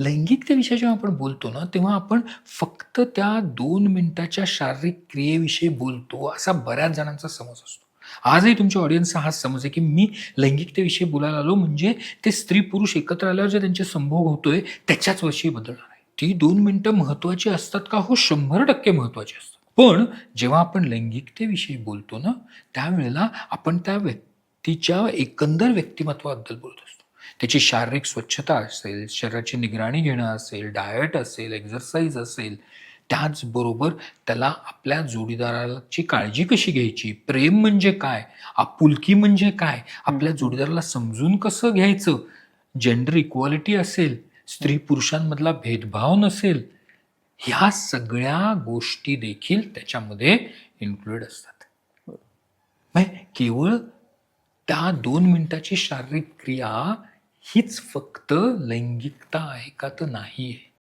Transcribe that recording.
लैंगिकतेविषयी जेव्हा आपण बोलतो ना, तेव्हा आपण फक्त त्या 2 मिनिटाच्या शारीरिक क्रियेविषयी बोलतो, असा बऱ्याच जणांचा समज असतो. आजही तुमच्या ऑडियन्सचा हाच समज आहे, की मी लैंगिकतेविषयी बोलायला आलो म्हणजे ते स्त्री-पुरुष एकत्र आल्यावर जे त्यांचे संभोग होतोय, त्याच्याच विषयी बदलणार आहे. ती 2 मिनिटं महत्त्वाची असतात का? हो, 100% महत्त्वाची असतात. पण जेव्हा आपण लैंगिकतेविषयी बोलतो ना, त्यावेळेला आपण त्या व्यक्तीच्या एकंदर व्यक्तिमत्त्वाबद्दल बोलत असतो. त्याची शारीरिक स्वच्छता असेल, शरीराची निगराणी घेणं असेल, डायट असेल, एक्सरसाइज असेल, त्याचबरोबर त्याला आपल्या जोडीदाराची काळजी कशी घ्यायची, प्रेम म्हणजे काय, आपुलकी म्हणजे काय, हं, आपल्या हं, जोडीदाराला समजून कसं घ्यायचं, जेंडर इक्वालिटी असेल, हं. स्त्री-पुरुषांमधला भेदभाव नसेल, ह्या सगळ्या गोष्टी देखील त्याच्यामध्ये इन्क्लूड असतात. म्हणजे केवळ त्या 2 मिनिटाची शारीरिक क्रिया हीच फक्त लैंगिकता आहे का? तर नाहीये.